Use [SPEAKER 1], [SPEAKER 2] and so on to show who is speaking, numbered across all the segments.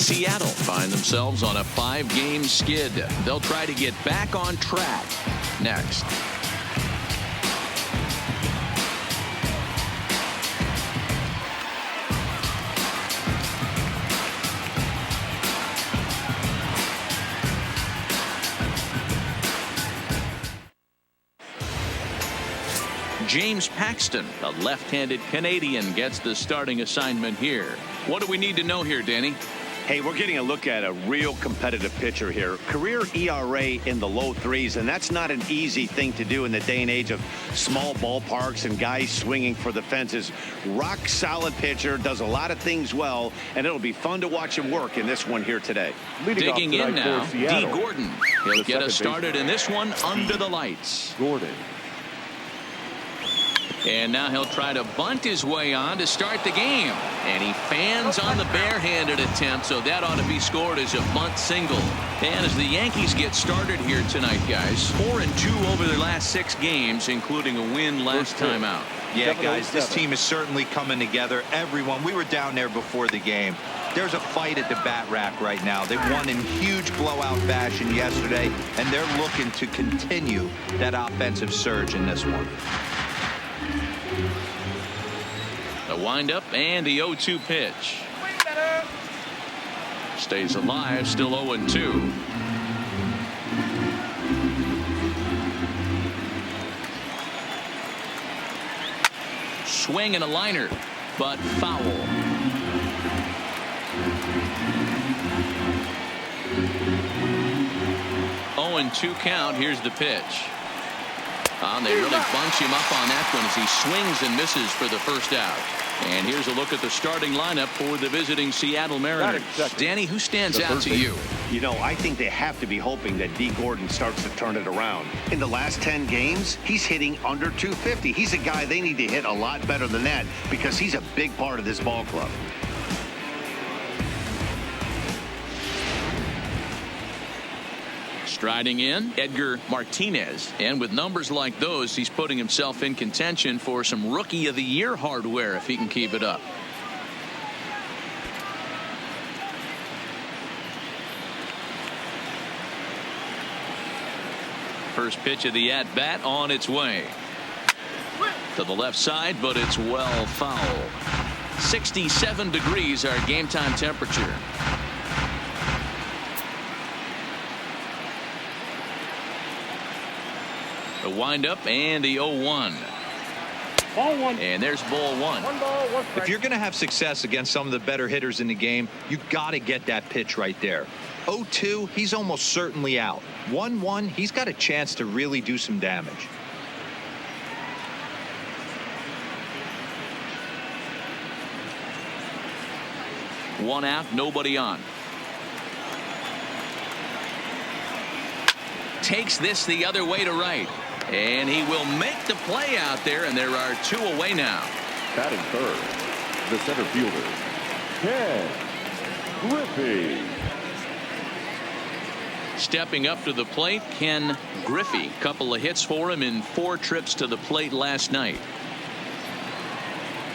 [SPEAKER 1] Seattle find themselves on a 5-game skid. They'll try to get back on track next. James Paxton, a left-handed Canadian, gets the starting assignment here. What do we need to know here, Danny?
[SPEAKER 2] Hey, we're getting a look at a real competitive pitcher here. Career ERA in the low 3s, and that's not an easy thing to do in the day and age of small ballparks and guys swinging for the fences. Rock solid pitcher, does a lot of things well, and it'll be fun to watch him work in this one here today.
[SPEAKER 1] Digging in now, D. Gordon. He'll get us started in this one under the lights.
[SPEAKER 3] Gordon.
[SPEAKER 1] And now he'll try to bunt his way on to start the game. And he fans on the barehanded attempt, so that ought to be scored as a bunt single. And as the Yankees get started here tonight, guys, 4-2 over their last 6 games, including a win last time out.
[SPEAKER 4] Yeah, guys, this team is certainly coming together. Everyone, we were down there before the game. There's a fight at the bat rack right now. They won in huge blowout fashion yesterday, and they're looking to continue that offensive surge in this one.
[SPEAKER 1] The windup and the 0-2 pitch. Stays alive, still 0-2. Swing and a liner, but foul. 0-2 count. Here's the pitch. They really bunch him up on that one as he swings and misses for the first out. And here's a look at the starting lineup for the visiting Seattle Mariners. Danny, who stands out to you?
[SPEAKER 2] You know, I think they have to be hoping that D. Gordon starts to turn it around. In the last 10 games, he's hitting under 250. He's a guy they need to hit a lot better than that because he's a big part of this ball club.
[SPEAKER 1] Striding in, Edgar Martinez. And with numbers like those, he's putting himself in contention for some Rookie of the Year hardware if he can keep it up. First pitch of the at-bat on its way. To the left side, but it's well foul. 67 degrees our game time temperature. The windup and the 0-1.
[SPEAKER 3] Ball one.
[SPEAKER 1] And there's ball one.
[SPEAKER 3] One ball, one strike.
[SPEAKER 4] If you're going to have success against some of the better hitters in the game, you got to get that pitch right there. 0-2, he's almost certainly out. 1-1, he's got a chance to really do some damage.
[SPEAKER 1] One out, nobody on. Takes this the other way to right. And he will make the play out there, and there are 2 away now.
[SPEAKER 3] Batting third, the center fielder, Ken Griffey.
[SPEAKER 1] Stepping up to the plate, Ken Griffey. Couple of hits for him in 4 trips to the plate last night.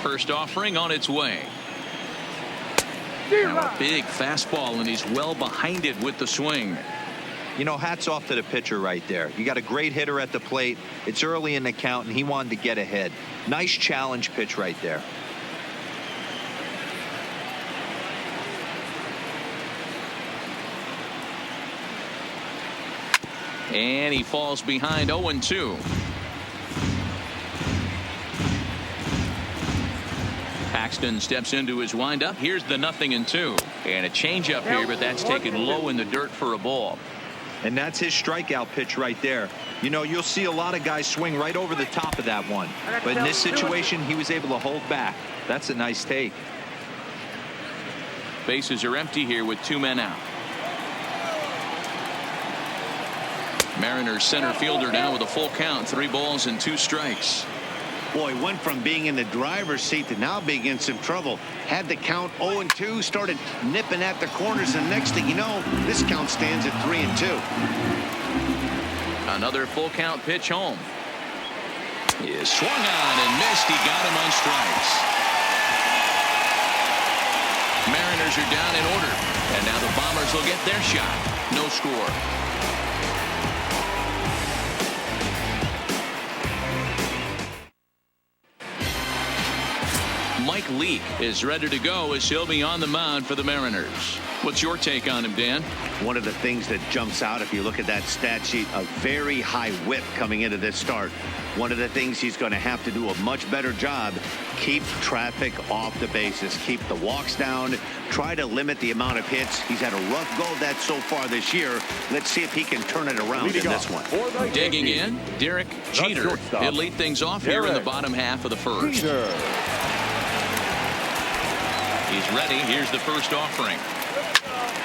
[SPEAKER 1] First offering on its way. Now a big fastball, and he's well behind it with the swing.
[SPEAKER 4] You know, hats off to the pitcher right there. You got a great hitter at the plate. It's early in the count, and he wanted to get ahead. Nice challenge pitch right there.
[SPEAKER 1] And he falls behind 0-2. Paxton steps into his windup. Here's the 0-2. And a changeup here, but that's taken low in the dirt for a ball.
[SPEAKER 4] And that's his strikeout pitch right there. You know, you'll see a lot of guys swing right over the top of that one. But in this situation, he was able to hold back. That's a nice take.
[SPEAKER 1] Bases are empty here with 2 men out. Mariners center fielder now with a full count. 3 balls and 2 strikes.
[SPEAKER 2] Boy, went from being in the driver's seat to now being in some trouble. Had the count 0-2, started nipping at the corners, and next thing you know, this count stands at 3-2.
[SPEAKER 1] Another full count pitch home. He is swung on and missed. He got him on strikes. Mariners runners are down in order. And now the Bombers will get their shot. No score. Mike Leake is ready to go as he'll be on the mound for the Mariners. What's your take on him, Dan?
[SPEAKER 2] One of the things that jumps out if you look at that stat sheet, a very high whip coming into this start. One of the things he's going to have to do a much better job, keep traffic off the bases, keep the walks down, try to limit the amount of hits. He's had a rough go of that so far this year. Let's see if he can turn it around in this one.
[SPEAKER 1] Digging in, Derek Jeter. He'll lead things off here in the bottom half of the first. He's ready. Here's the first offering.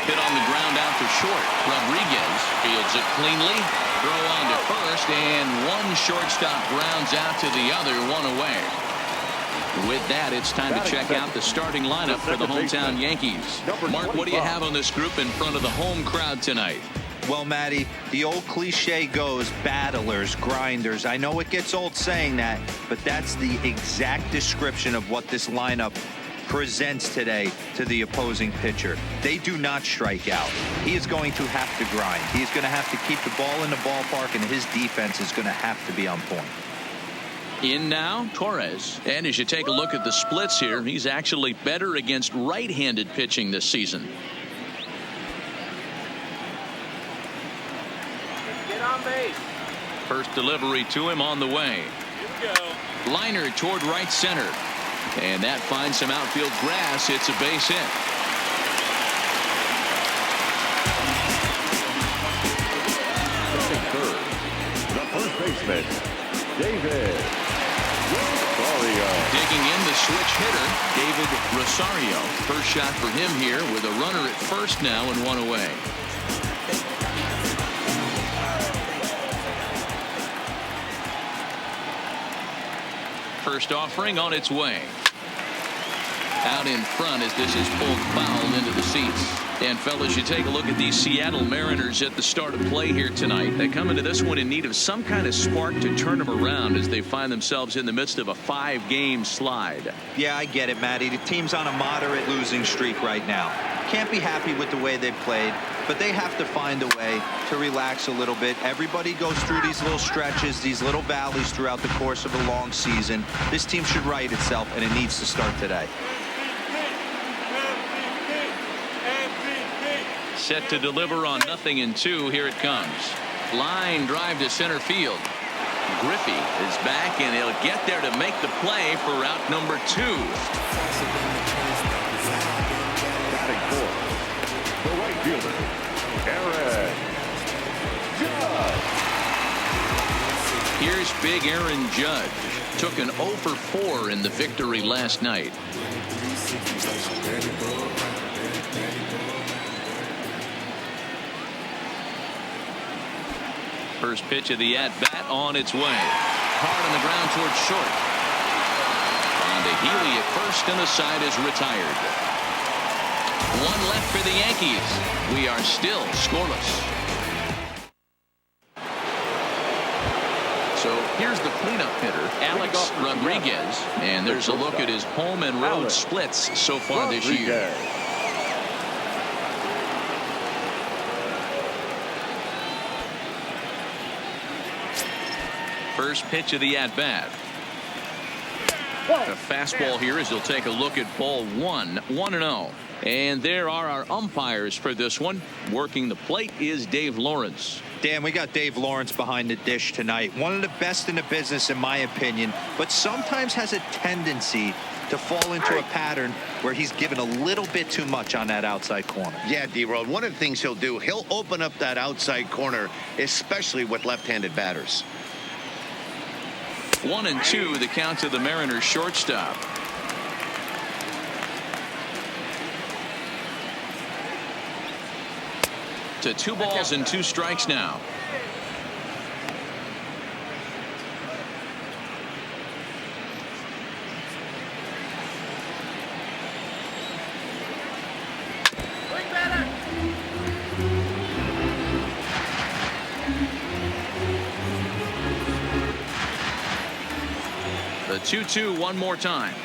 [SPEAKER 1] Hit on the ground out to short. Rodriguez fields it cleanly. Throw on to first, and one shortstop grounds out to the other, one away. With that, it's time to check out the starting lineup for the hometown Yankees. Mark, what do you have on this group in front of the home crowd tonight?
[SPEAKER 4] Well, Matty, the old cliche goes battlers, grinders. I know it gets old saying that, but that's the exact description of what this lineup presents today to the opposing pitcher. They do not strike out. He is going to have to grind. He's going to have to keep the ball in the ballpark, and his defense is going to have to be on point.
[SPEAKER 1] In now, Torres. And as you take a look at the splits here, he's actually better against right-handed pitching this season.
[SPEAKER 5] Get on base.
[SPEAKER 1] First delivery to him on the way.
[SPEAKER 5] Here we go.
[SPEAKER 1] Liner toward right center. And that finds some outfield grass. It's a base hit.
[SPEAKER 3] Third, the first baseman, David Rosario.
[SPEAKER 1] Digging in, the switch hitter, David Rosario. First shot for him here with a runner at first now and one away. First offering on its way. Out in front as this is pulled foul into the seats. And fellas, you take a look at these Seattle Mariners at the start of play here tonight. They come into this one in need of some kind of spark to turn them around as they find themselves in the midst of a 5-game slide.
[SPEAKER 4] Yeah, I get it, Matty. The team's on a moderate losing streak right now. Can't be happy with the way they've played, but they have to find a way to relax a little bit. Everybody goes through these little stretches, these little valleys throughout the course of a long season. This team should right itself, and it needs to start today.
[SPEAKER 1] Set to deliver on 0-2. Here it comes. Line drive to center field. Griffey is back, and he'll get there to make the play for out number 2.
[SPEAKER 3] Batting fourth, the right fielder, Aaron Judge.
[SPEAKER 1] Here's big Aaron Judge. Took an 0 for 4 in the victory last night. First pitch of the at-bat on its way. Hard on the ground towards short. On to Healy at first, and the side is retired. One left for the Yankees. We are still scoreless. So here's the cleanup hitter, Alex Rodriguez. And there's a look at his home and road splits so far this year. First pitch of the at-bat. A fastball here as he'll take a look at ball 1, 1-0. And there are our umpires for this one. Working the plate is Dave Lawrence.
[SPEAKER 4] Dan, we got Dave Lawrence behind the dish tonight. One of the best in the business, in my opinion, but sometimes has a tendency to fall into a pattern where he's given a little bit too much on that outside corner.
[SPEAKER 2] Yeah, D-Road, one of the things he'll do, he'll open up that outside corner, especially with left-handed batters.
[SPEAKER 1] 1-2, the count to the Mariners shortstop. To 2 balls and 2 strikes now. The 2-2 one more time.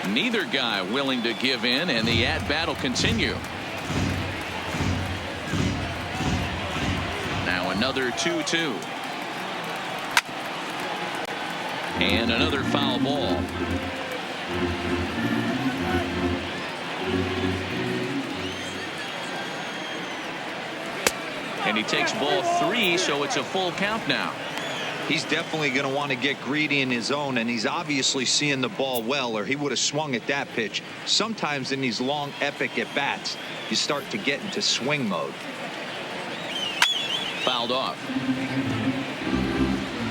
[SPEAKER 1] Neither guy willing to give in, and the at-bat will continue. Now another 2-2. And another foul ball. And he takes ball 3, so it's a full count now.
[SPEAKER 4] He's definitely going to want to get greedy in his zone, and he's obviously seeing the ball well, or he would have swung at that pitch. Sometimes in these long, epic at-bats, you start to get into swing mode.
[SPEAKER 1] Fouled off.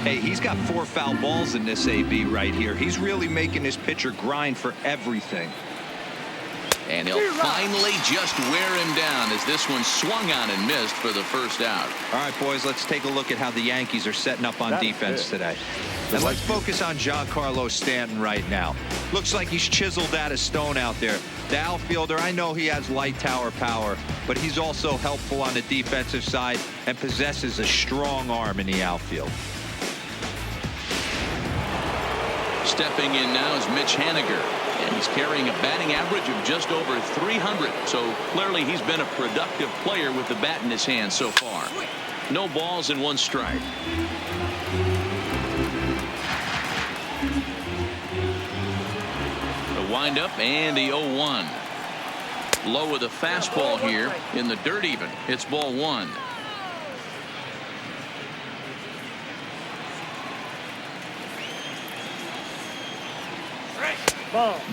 [SPEAKER 4] Hey, he's got 4 foul balls in this AB right here. He's really making his pitcher grind for everything.
[SPEAKER 1] And he'll finally just wear him down as this one swung on and missed for the first out.
[SPEAKER 4] All right, boys, let's take a look at how the Yankees are setting up on defense today. And let's focus on Giancarlo Stanton right now. Looks like he's chiseled out of stone out there. The outfielder, I know he has light tower power, but he's also helpful on the defensive side and possesses a strong arm in the outfield.
[SPEAKER 1] Stepping in now is Mitch Haniger. And he's carrying a batting average of just over 300. So clearly he's been a productive player with the bat in his hand so far. No balls and 1 strike. The windup and the 0-1. Low with a fastball here in the dirt even. It's ball 1.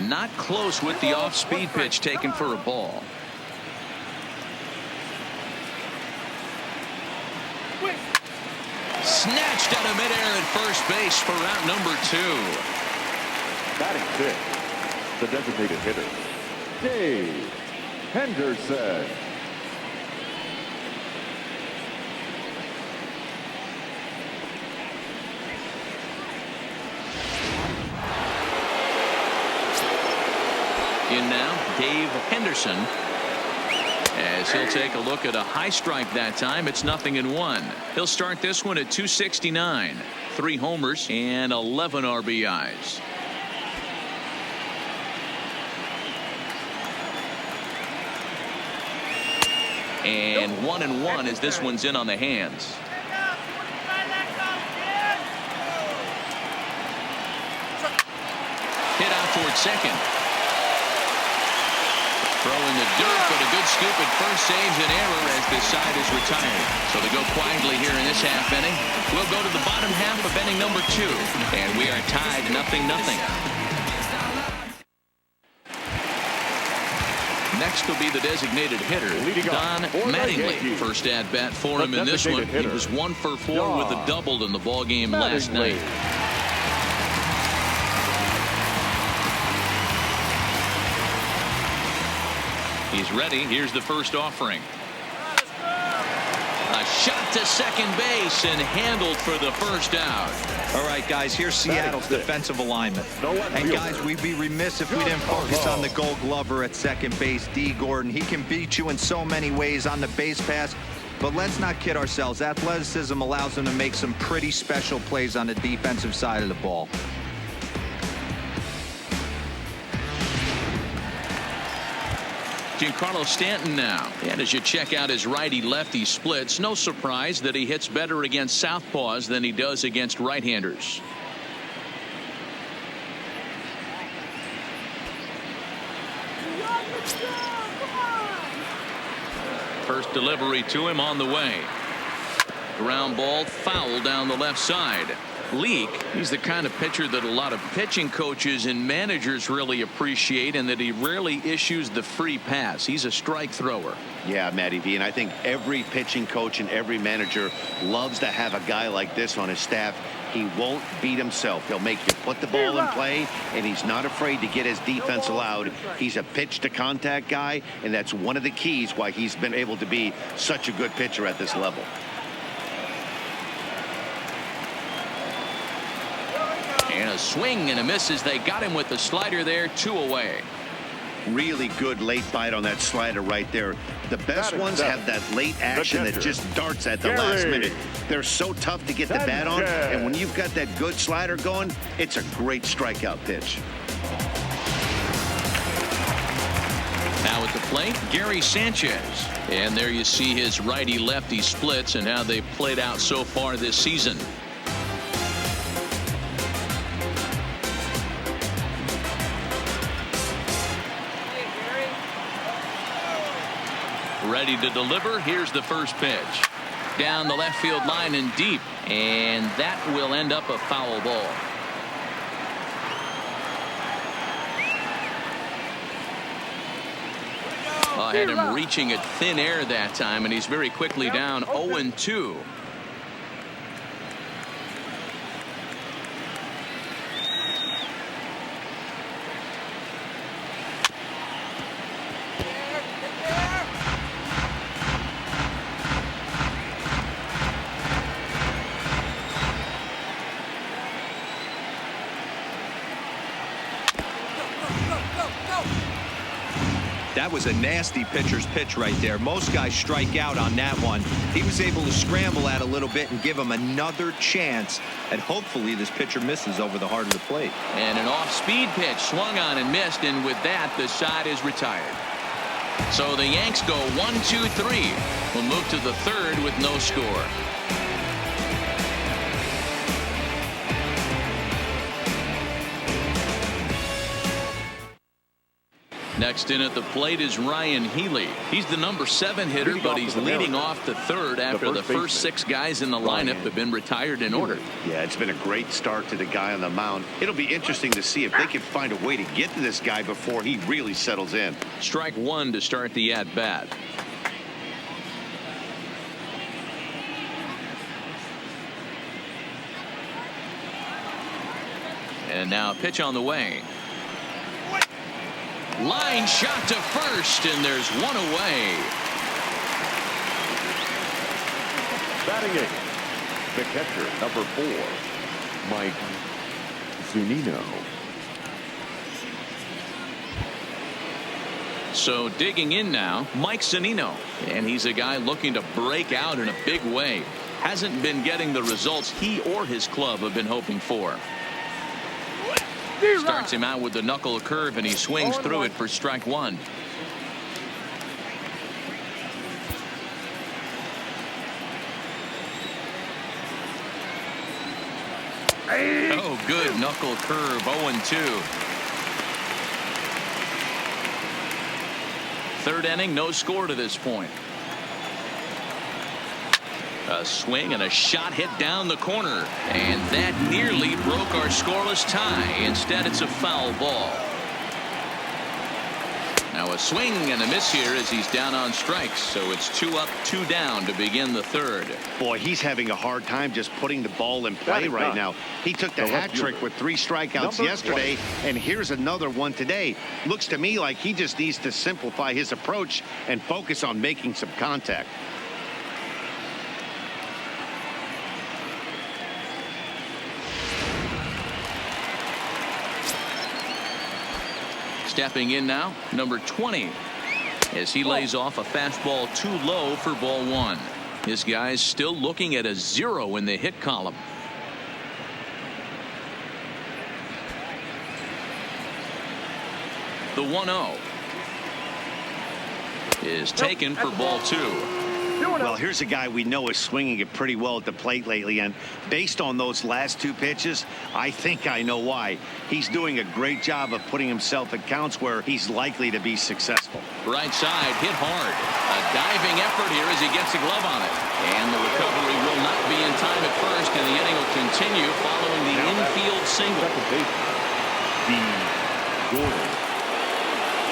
[SPEAKER 1] Not close with the off-speed pitch taken for a ball. Snatched out of midair at first base for route number 2.
[SPEAKER 3] Batting 6, the designated hitter, Dave Henderson.
[SPEAKER 1] In now, Dave Henderson, as he'll take a look at a high strike that time. It's 0-1. He'll start this one at 269. 3 homers and 11 RBIs. And 1-1 as this one's in on the hands. Hit out towards second. Throw in the dirt, but a good scoop at first saves an error as this side is retired. So to go quietly here in this half inning, we'll go to the bottom half of inning number 2. And we are tied 0-0. Next will be the designated hitter, Don Mattingly. First at bat for him in this one. He was 1 for 4 with a double in the ball game last night. He's ready. Here's the first offering. A shot to second base and handled for the first out.
[SPEAKER 4] All right, guys, here's Seattle's defensive alignment. And guys, we'd be remiss if we didn't focus on the Gold Glover at second base, D. Gordon. He can beat you in so many ways on the base pass, but let's not kid ourselves. Athleticism allows him to make some pretty special plays on the defensive side of the ball.
[SPEAKER 1] Giancarlo Stanton now. And as you check out his righty-lefty splits, no surprise that he hits better against southpaws than he does against right-handers. First delivery to him on the way. Ground ball foul down the left side. Leake, he's the kind of pitcher that a lot of pitching coaches and managers really appreciate, and that he rarely issues the free pass. He's a strike thrower.
[SPEAKER 2] Yeah, Matty V, and I think every pitching coach and every manager loves to have a guy like this on his staff. He won't beat himself. He'll make you put the ball in play, and he's not afraid to get his defense allowed. He's a pitch to contact guy, and that's one of the keys why he's been able to be such a good pitcher at this level.
[SPEAKER 1] And a swing and a miss as they got him with the slider there, 2 away.
[SPEAKER 2] Really good late bite on that slider right there. The best ones have that late action that just darts at the last minute. They're so tough to get the bat on, and when you've got that good slider going, it's a great strikeout pitch.
[SPEAKER 1] Now at the plate, Gary Sanchez. And there you see his righty-lefty splits and how they've played out so far this season. Ready to deliver. Here's the first pitch. Down the left field line and deep. And that will end up a foul ball. I had him reaching at thin air that time, and he's very quickly down 0-2.
[SPEAKER 4] That was a nasty pitcher's pitch right there. Most guys strike out on that one. He was able to scramble at a little bit and give him another chance, and hopefully this pitcher misses over the heart of the plate.
[SPEAKER 1] And an off-speed pitch swung on and missed, and with that the side is retired. So the Yanks go 1-2-3. We'll move to the third with no score. Next in at the plate is Ryan Healy. He's the number 7 hitter, but he's leading off the third after the first 6 guys in the lineup have been retired and ordered.
[SPEAKER 2] Yeah, it's been a great start to the guy on the mound. It'll be interesting to see if they can find a way to get to this guy before he really settles in.
[SPEAKER 1] Strike one to start the at-bat. And now pitch on the way. Line shot to first, and there's one away.
[SPEAKER 3] Batting 8th, the catcher, number 4, Mike Zunino.
[SPEAKER 1] So digging in now, Mike Zunino, and he's a guy looking to break out in a big way. Hasn't been getting the results he or his club have been hoping for. Starts him out with the knuckle curve, and he swings through it for strike one. Oh, good knuckle curve. 0-2. Third inning, no score to this point. A swing and a shot hit down the corner, and that nearly broke our scoreless tie. Instead, it's a foul ball. Now a swing and a miss here as he's down on strikes, so it's 2 up, 2 down to begin the third.
[SPEAKER 2] Boy, he's having a hard time just putting the ball in play right now. He took the hat trick with 3 strikeouts yesterday, and here's another one today. Looks to me like he just needs to simplify his approach and focus on making some contact.
[SPEAKER 1] Stepping in now, number 20, as he lays off a fastball too low for ball 1. This guy's still looking at a 0 in the hit column. The 1-0 is taken for ball 2.
[SPEAKER 2] Well, here's a guy we know is swinging it pretty well at the plate lately, and based on those last 2 pitches, I think I know why. He's doing a great job of putting himself at counts where he's likely to be successful.
[SPEAKER 1] Right side, hit hard. A diving effort here as he gets a glove on it. And the recovery will not be in time at first, and the inning will continue following the infield single.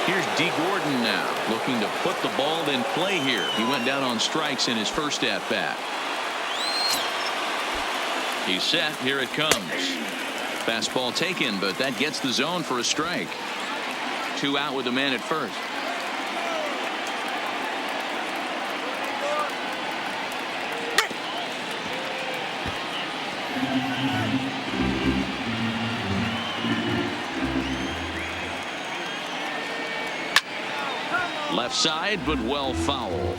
[SPEAKER 1] Here's D. Gordon now, looking to put the ball in play here. He went down on strikes in his first at-bat. He's set. Here it comes. Fastball taken, but that gets the zone for a strike. 2 out with the man at first. Left side, but well foul.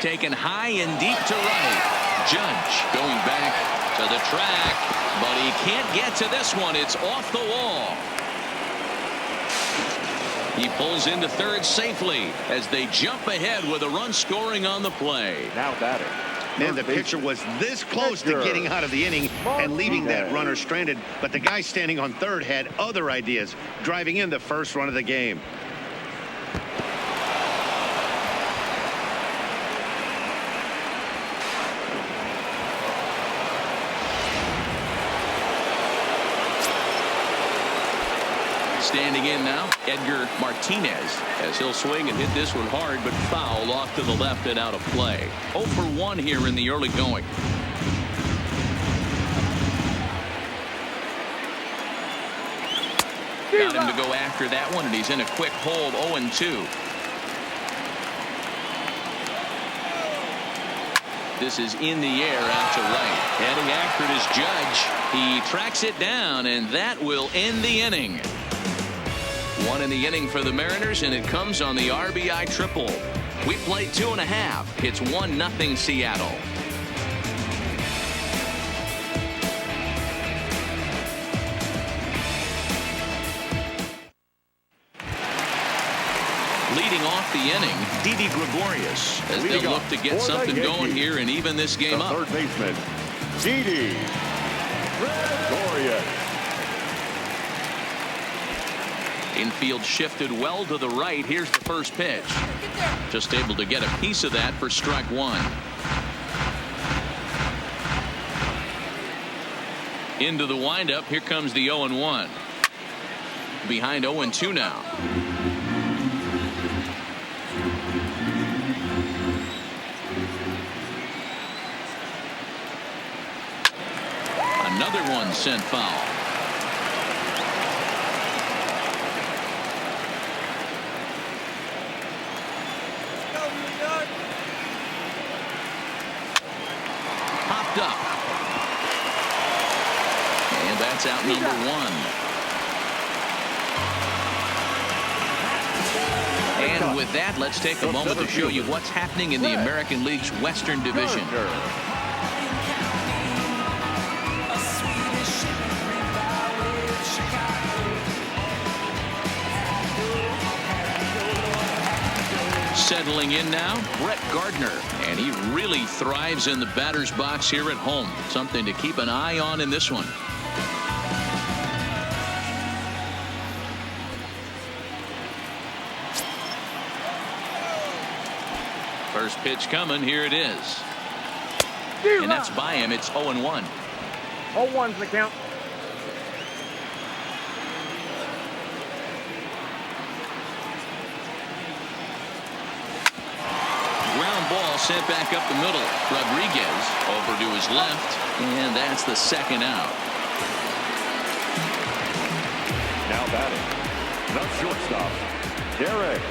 [SPEAKER 1] Taken high and deep to right. Judge going back To the track, but he can't get to this one. It's off the wall. He pulls into third safely as they jump ahead with a run scoring on the play.
[SPEAKER 3] Now batting.
[SPEAKER 2] And the pitcher was this close to getting out of the inning and leaving that runner stranded. But the guy standing on third had other ideas, driving in the first run of the game.
[SPEAKER 1] Standing in now, Edgar Martinez, as he'll swing and hit this one hard, but foul off to the left and out of play. 0 for 1 here in the early going. Got him to go after that one, and he's in a quick hold. 0-2. This is in the air out to right. Heading after it is Judge. He tracks it down, and that will end the inning. One in the inning for the Mariners, and it comes on the RBI triple. We played 2.5. It's 1-0 Seattle. Leading off the inning, Didi Gregorius, as they'll look to get something going here and even this game up.
[SPEAKER 3] Third baseman, Didi Gregorius.
[SPEAKER 1] Infield shifted well to the right. Here's the first pitch. Just able to get a piece of that for strike one. Into the windup. Here comes the 0-1. Behind 0-2 now. Another one sent foul. Popped up. And that's out number one. And with that, let's take a moment to show you what's happening in the American League's Western Division. Settling in now, Brett Gardner, and he really thrives in the batter's box here at home. Something to keep an eye on in this one. First pitch coming. Here it is. And that's by him. It's 0-1.
[SPEAKER 5] 0-1's the count.
[SPEAKER 1] Ground ball sent back up the middle. Rodriguez over to his left, and that's the second out.
[SPEAKER 3] Now batting, the shortstop, Derek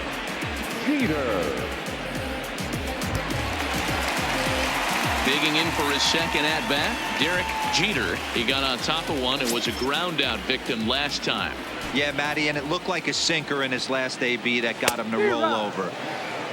[SPEAKER 3] Jeter.
[SPEAKER 1] Digging in for his second at-bat, Derek Jeter. He got on top of one and was a ground-out victim last time.
[SPEAKER 4] Yeah, Matty, and it looked like a sinker in his last AB that got him to roll over.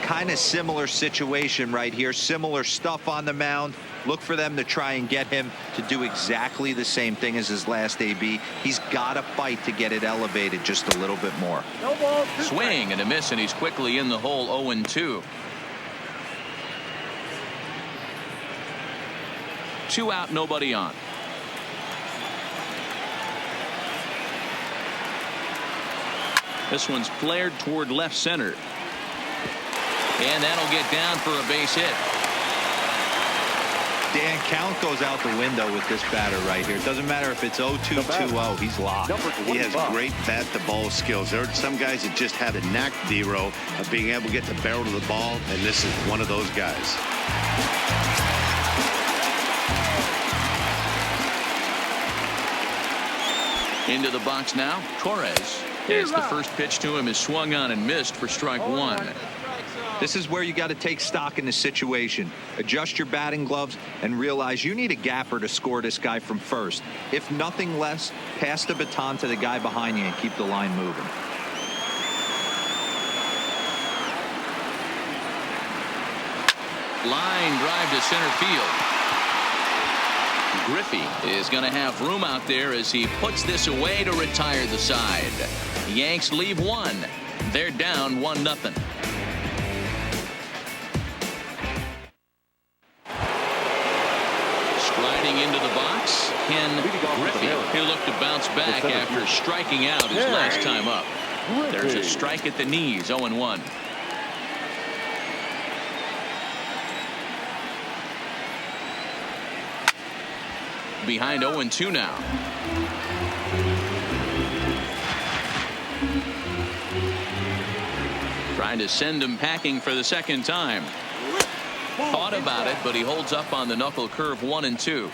[SPEAKER 4] Kind of similar situation right here. Similar stuff on the mound. Look for them to try and get him to do exactly the same thing as his last AB. He's got to fight to get it elevated just a little bit more.
[SPEAKER 5] No ball.
[SPEAKER 1] Swing and a miss, and he's quickly in the hole. 0-2. 2 out, nobody on. This one's flared toward left center. And that'll get down for a base hit.
[SPEAKER 4] Dan, count goes out the window with this batter right here. It doesn't matter if it's 0-2, 2-0. He's locked.
[SPEAKER 2] He has great bat-to-ball skills. There are some guys that just have the knack, Dero, of being able to get the barrel to the ball, and this is one of those guys.
[SPEAKER 1] Into the box now, Torres. As the first pitch to him is swung on and missed for strike one.
[SPEAKER 4] This is where you got to take stock in the situation. Adjust your batting gloves and realize you need a gapper to score this guy from first. If nothing less, pass the baton to the guy behind you and keep the line moving. Line drive to center field.
[SPEAKER 1] Griffey is going to have room out there as he puts this away to retire the side. Yanks leave one. They're down 1-0. Striding into the box, Ken Griffey, who looked to bounce back after striking out his last time up. There's a strike at the knees, 0-1. Behind 0-2 now. Trying to send him packing for the second time. Thought about it, but he holds up on the knuckle curve, 1-2.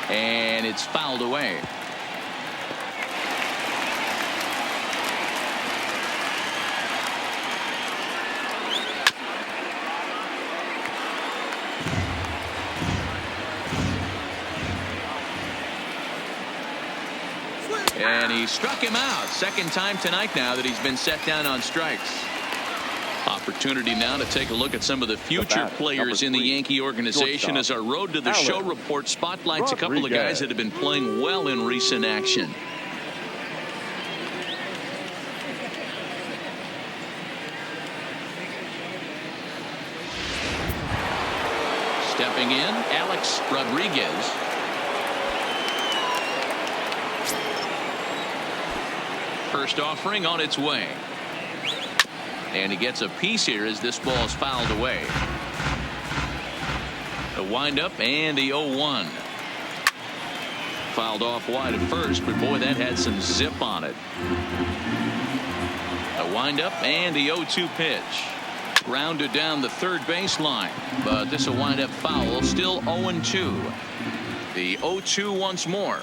[SPEAKER 1] And it's fouled away. And he struck him out. Second time tonight now that he's been set down on strikes. Opportunity now to take a look at some of the future players in the Yankee organization as our Road to the Show report spotlights a couple of guys that have been playing well in recent action. Stepping in, Alex Rodriguez. First offering on its way. And he gets a piece here as this ball is fouled away. The windup and the 0-1. Fouled off wide at first, but boy, that had some zip on it. A windup and the 0-2 pitch. Grounded down the third baseline, but this will wind up foul. Still 0-2. The 0-2 once more.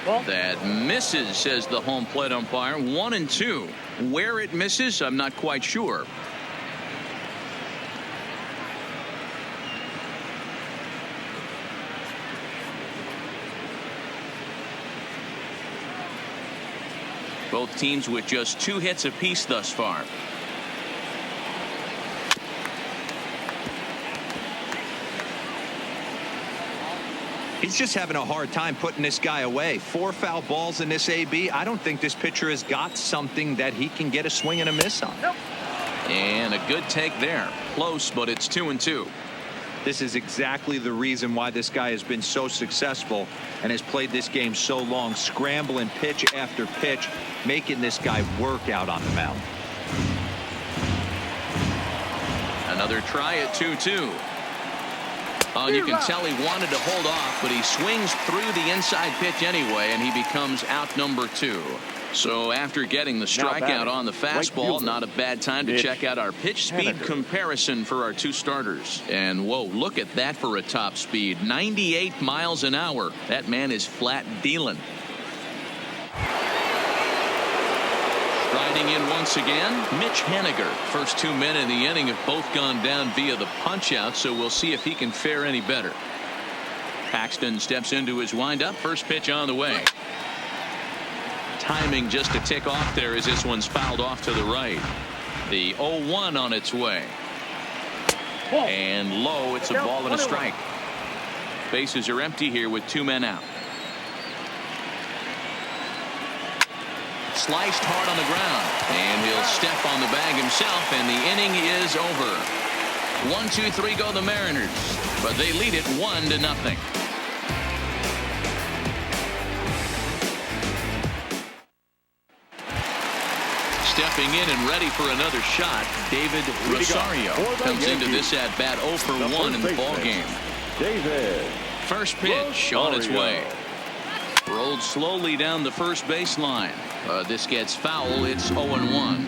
[SPEAKER 1] That misses, says the home plate umpire. 1-2. Where it misses, I'm not quite sure. Both teams with just 2 hits apiece thus far.
[SPEAKER 4] He's just having a hard time putting this guy away. 4 foul balls in this AB. I don't think this pitcher has got something that he can get a swing and a miss on.
[SPEAKER 5] Nope.
[SPEAKER 1] And a good take there. Close, but it's 2-2.
[SPEAKER 4] This is exactly the reason why this guy has been so successful and has played this game so long, scrambling pitch after pitch, making this guy work out on the mound.
[SPEAKER 1] Another try at 2-2. Oh, and you can tell he wanted to hold off, but he swings through the inside pitch anyway, and he becomes out number 2. So after getting the strikeout on the fastball, not a bad time to check out our pitch speed comparison for our 2 starters. And whoa, look at that for a top speed. 98 miles an hour. That man is flat dealing. Riding in once again, Mitch Haniger. First 2 men in the inning have both gone down via the punch out, so we'll see if he can fare any better. Paxton steps into his windup. First pitch on the way. Timing just a tick off there as this one's fouled off to the right. The 0-1 on its way. And low, it's a ball and a strike. Bases are empty here with 2 men out. Sliced hard on the ground, and he'll step on the bag himself, and the inning is over. 1-2-3 go the Mariners, but they lead it 1-0. Stepping in and ready for another shot, David Rosario comes into this at bat 0 for 1 in the ball game.
[SPEAKER 3] David.
[SPEAKER 1] First pitch on its way. Rolled slowly down the first baseline. This gets foul. It's 0-1.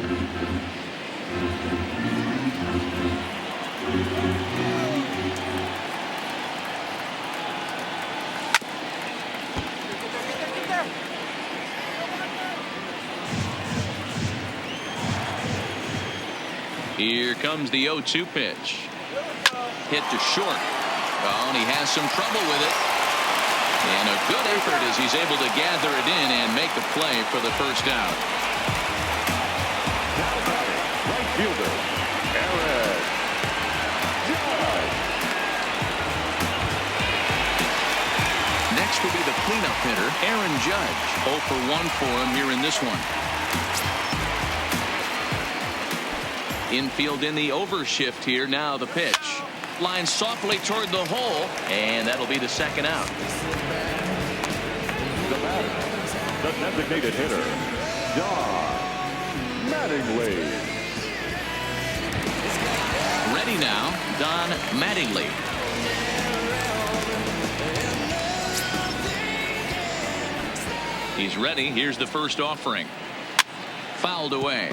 [SPEAKER 1] Here comes the 0-2 pitch. Hit to short. Oh, and he has some trouble with it. And a good effort as he's able to gather it in and make the play for the first out.
[SPEAKER 3] Right fielder, Eric
[SPEAKER 1] leadoff hitter, Aaron Judge. 0 for 1 for him here in this one. Infield in the overshift here. Now the pitch. Line softly toward the hole, and that'll be the second out.
[SPEAKER 3] The batter, the designated hitter, Don Mattingly.
[SPEAKER 1] Ready now, Don Mattingly. He's ready. Here's the first offering. Fouled away.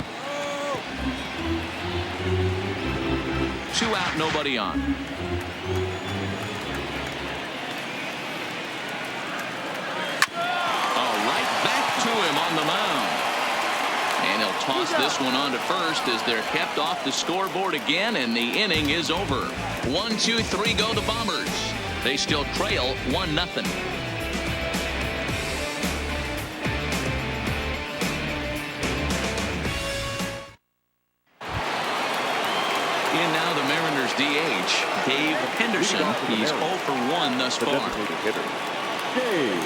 [SPEAKER 1] 2 out, nobody on. All right, back to him on the mound. And he'll toss this one on to first as they're kept off the scoreboard again, and the inning is over. 1, 2, 3 go the Bombers. They still trail 1-0. In now the Mariners DH, Dave Henderson. He's 0 for 1 thus far.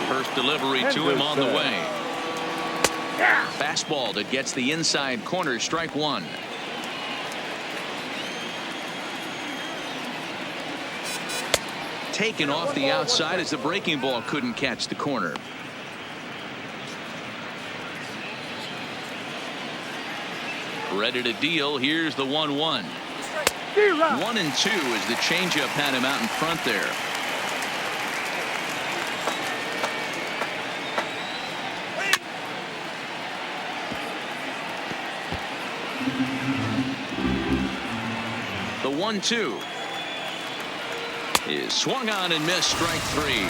[SPEAKER 1] First delivery to him on the way. Fastball that gets the inside corner, strike 1. Taken off the outside as the breaking ball couldn't catch the corner. Ready to deal. Here's the 1-1. 1 and 2 as the changeup had him out in front there. The 1-2 is swung on and missed, strike 3.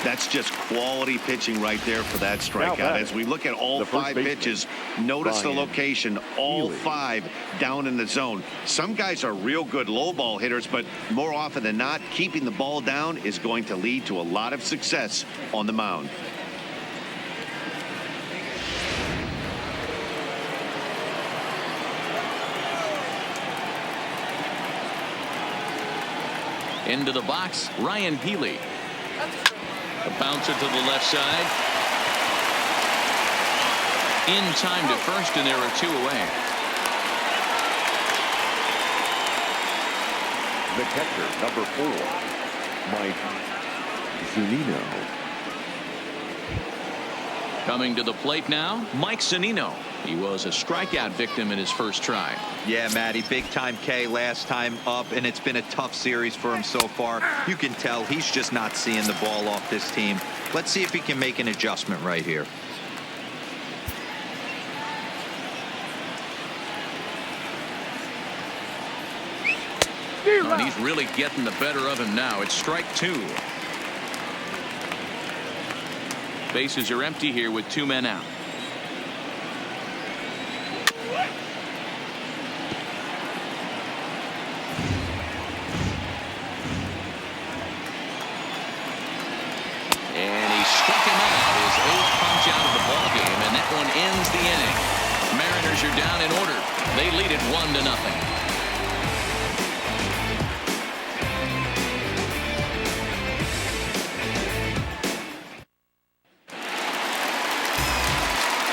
[SPEAKER 2] That's just quality pitching right there for that strikeout. As we look at all 5 pitches, notice the location. All 5 down in the zone. Some guys are real good low ball hitters, but more often than not, keeping the ball down is going to lead to a lot of success on the mound.
[SPEAKER 1] Into the box, Ryan Healy. A bouncer to the left side. In time to first, and there are 2 away.
[SPEAKER 3] The catcher, number 4, Mike Zunino.
[SPEAKER 1] Coming to the plate now, Mike Zunino. He was a strikeout victim in his first try.
[SPEAKER 4] Yeah, Matty, big time K last time up, and it's been a tough series for him so far. You can tell he's just not seeing the ball off this team. Let's see if he can make an adjustment right here.
[SPEAKER 1] And he's really getting the better of him now. It's strike 2. Bases are empty here with 2 men out. And he struck him out, his 8th punch out of the ball game, and that one ends the inning. Mariners are down in order. They lead it 1-0.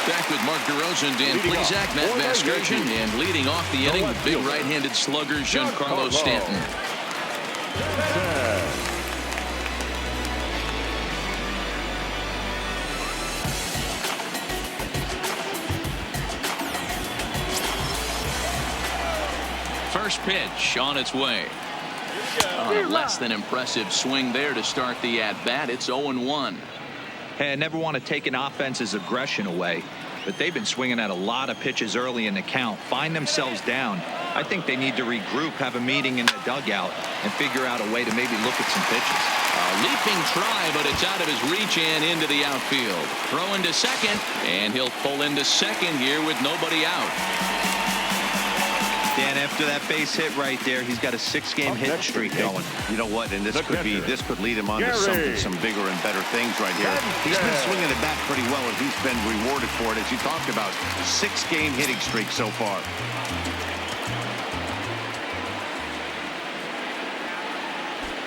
[SPEAKER 1] Back with Mark DeRosa, Dan Plesac, Matt Vasgersian, and leading off the inning, the big right-handed slugger, Giancarlo Stanton. First pitch on its way. On a less than impressive swing there to start the at-bat. It's 0-1.
[SPEAKER 4] Hey, I never want to take an offense's aggression away, but they've been swinging at a lot of pitches early in the count. Find themselves down. I think they need to regroup, have a meeting in the dugout, and figure out a way to maybe look at some pitches.
[SPEAKER 1] A leaping try, but it's out of his reach and into the outfield. Throw into second, and he'll pull into second here with nobody out.
[SPEAKER 4] Dan, after that base hit right there, he's got a 6-game hit streak going.
[SPEAKER 2] You know what? And this could lead him on to some bigger and better things right here. He's been swinging it back pretty well, and he's been rewarded for it, as you talked about. 6-game hitting streak so far.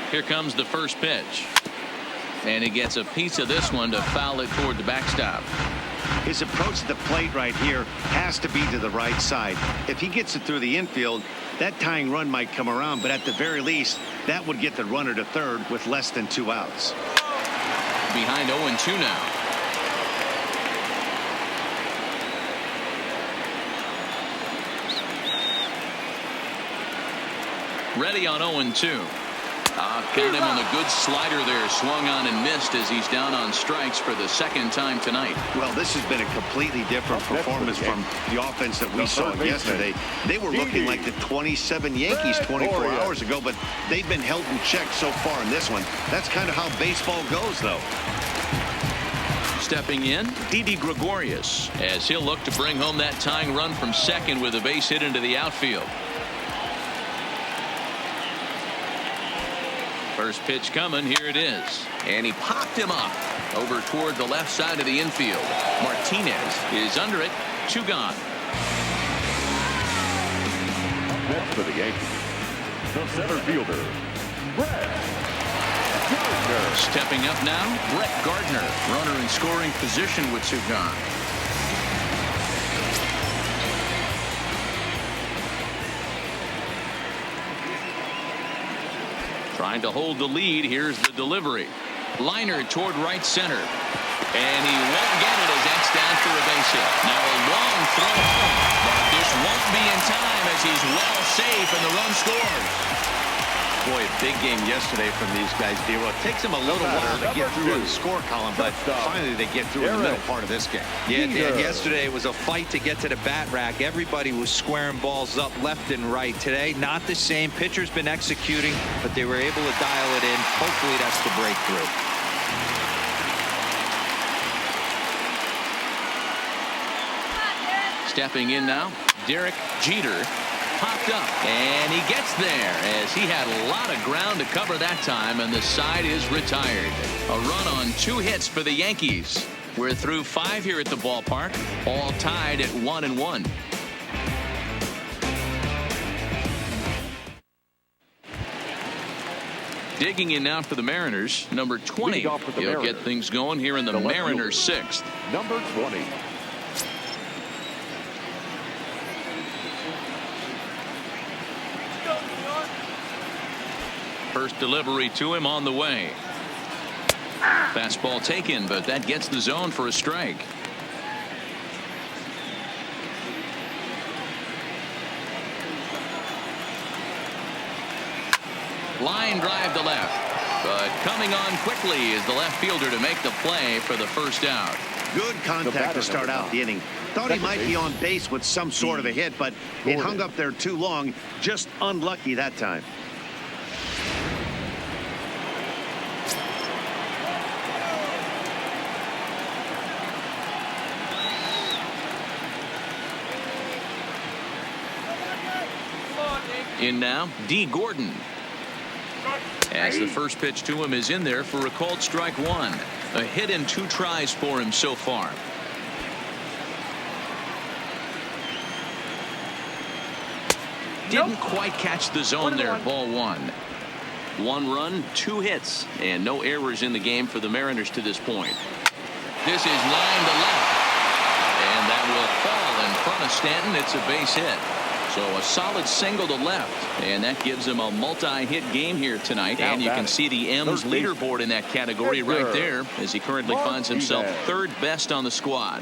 [SPEAKER 1] Here comes the first pitch. And he gets a piece of this one to foul it toward the backstop.
[SPEAKER 2] His approach to the plate right here has to be to the right side. If he gets it through the infield, that tying run might come around, but at the very least, that would get the runner to third with less than 2 outs.
[SPEAKER 1] Behind 0-2 now. Ready on 0-2. Got him on a good slider there. Swung on and missed as he's down on strikes for the second time tonight.
[SPEAKER 2] Well, this has been a completely different performance from the offense that we saw yesterday. They were looking like the 27 Yankees 24 hours ago, but they've been held in check so far in this one. That's kind of how baseball goes, though.
[SPEAKER 1] Stepping in, Didi Gregorius, as he'll look to bring home that tying run from second with a base hit into the outfield. First pitch coming. Here it is. And he popped him up over toward the left side of the infield. Martinez is under it. 2 gone.
[SPEAKER 3] Next for the Yankees, the center fielder, Brett Gardner.
[SPEAKER 1] Stepping up now, Brett Gardner. Runner in scoring position with 2 gone. Trying to hold the lead. Here's the delivery. Liner toward right center. And he won't get it as that's down for a base hit. Now a long throw home. But this won't be in time as he's well safe and the run scores.
[SPEAKER 2] Boy, a big game yesterday from these guys, D-Roll. It takes them a little while to get through the score column, but finally they get through in the middle part of this game.
[SPEAKER 4] Yeah, and yesterday it was a fight to get to the bat rack. Everybody was squaring balls up left and right. Today, not the same. Pitcher's been executing, but they were able to dial it in. Hopefully that's the breakthrough.
[SPEAKER 1] Stepping in now, Derek Jeter. Popped up, and he gets there as he had a lot of ground to cover that time, and the side is retired. A run on 2 hits for the Yankees. We're through 5 here at the ballpark, all tied at 1-1. Digging in now for the Mariners, number 20. He'll get things going here in the Mariners' 6th.
[SPEAKER 3] Number 20.
[SPEAKER 1] First delivery to him on the way. Fastball taken, but that gets the zone for a strike. Line drive to left, but coming on quickly is the left fielder to make the play for the first out.
[SPEAKER 2] Good contact to start out the inning. Thought he might be on base with some sort of a hit, but it hung up there too long. Just unlucky that time.
[SPEAKER 1] In now, D. Gordon. As the first pitch to him is in there for a called strike 1. A hit in 2 tries for him so far. Didn't quite catch the zone there. Ball 1. 1 run, 2 hits, and no errors in the game for the Mariners to this point. This is line to left, and that will fall in front of Stanton. It's a base hit. So a solid single to left, and that gives him a multi-hit game here tonight. And you can see the M's leaderboard in that category right there, as he currently finds himself 3rd best on the squad.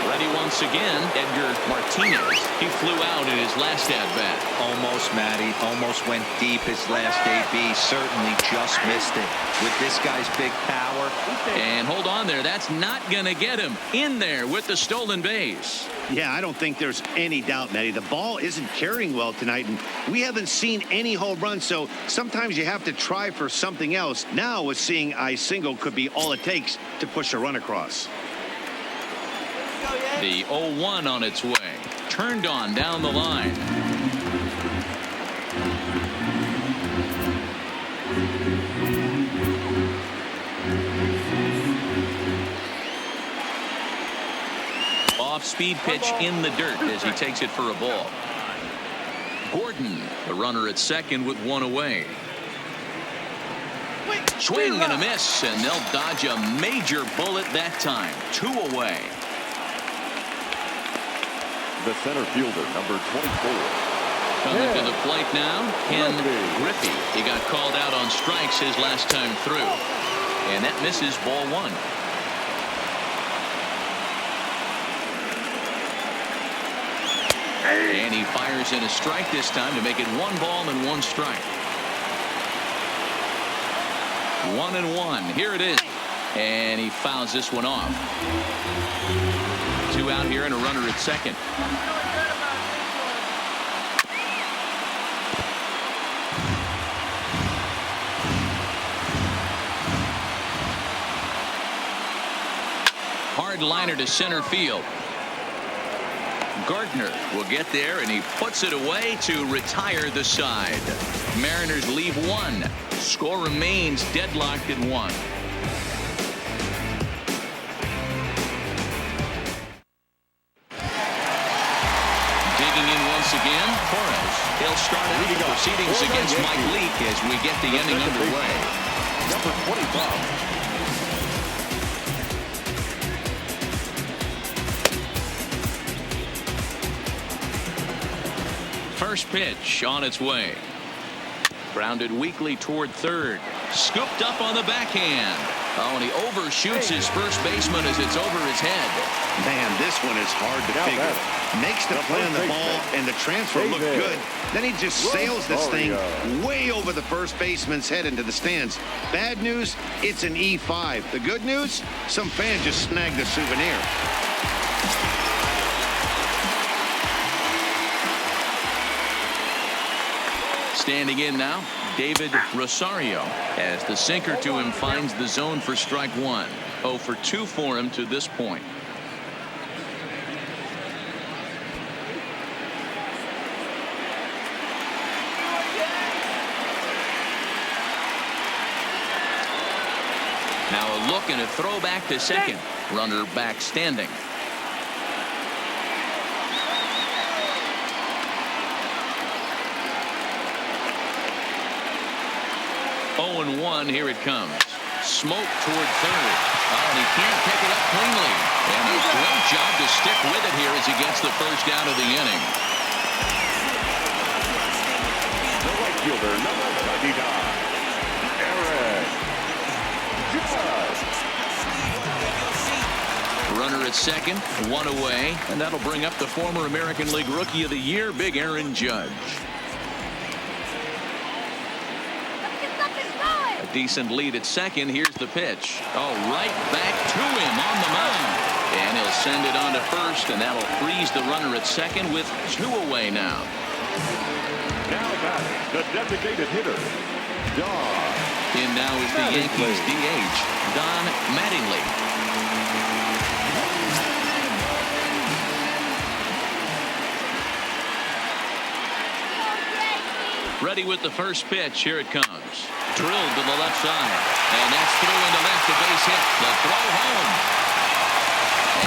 [SPEAKER 1] Ready once again, Edgar Martinez. He flew out in his last at-bat.
[SPEAKER 4] Almost, Matty. Almost went deep his last AB. Certainly just missed it. With this guy's big power.
[SPEAKER 1] And hold on there. That's not going to get him in there with the stolen base.
[SPEAKER 2] Yeah, I don't think there's any doubt, Matty. The ball isn't carrying well tonight, and we haven't seen any home runs, so sometimes you have to try for something else. Now, with seeing I single could be all it takes to push a run across.
[SPEAKER 1] The 0-1 on its way. Turned on down the line. Off-speed pitch in the dirt as he takes it for a ball. Gordon, the runner at second with one away. Swing and a miss, and they'll dodge a major bullet that time. 2 away.
[SPEAKER 3] The center fielder, number 24.
[SPEAKER 1] Coming to the plate now, Ken Griffey. He got called out on strikes his last time through. And that misses ball 1. And he fires in a strike this time to make it 1 ball and 1 strike. 1-1. Here it is. And he fouls this one off. 2 out here and a runner at second. Hard liner to center field. Gardner will get there, and he puts it away to retire the side. Mariners leave 1. Score remains deadlocked at 1. Digging in once again, Torres. He'll start out the proceedings against Mike Leake as we get the inning underway.
[SPEAKER 3] Number 25.
[SPEAKER 1] First pitch on its way. Grounded weakly toward third. Scooped up on the backhand. Oh, and he overshoots his first baseman as it's over his head.
[SPEAKER 2] Man, this one is hard to figure. Makes the play on the ball, and the transfer looked good. Then he just sails this thing way over the first baseman's head into the stands. Bad news, it's an E5. The good news, some fan just snagged a souvenir.
[SPEAKER 1] Standing in now, David Rosario, as the sinker to him finds the zone for strike 1. 0 for 2 for him to this point. Now a look and a throw back to second. Runner back standing. 0-1. Here it comes. Smoke toward third. Oh, and he can't pick it up cleanly. And a great job to stick with it here as he gets the first out of the inning.
[SPEAKER 3] The right fielder, number 99. Aaron Judge.
[SPEAKER 1] Runner at second, 1 away. And that'll bring up the former American League Rookie of the Year, Big Aaron Judge. Decent lead at second. Here's the pitch. Oh, right back to him on the mound. And he'll send it on to first, and that'll freeze the runner at second with 2 away now.
[SPEAKER 3] Now back, the designated hitter, Don.
[SPEAKER 1] In now is the Yankees DH, Don Mattingly. Ready with the first pitch. Here it comes. Drilled to the left side. And that's through into left, a base hit. The throw home.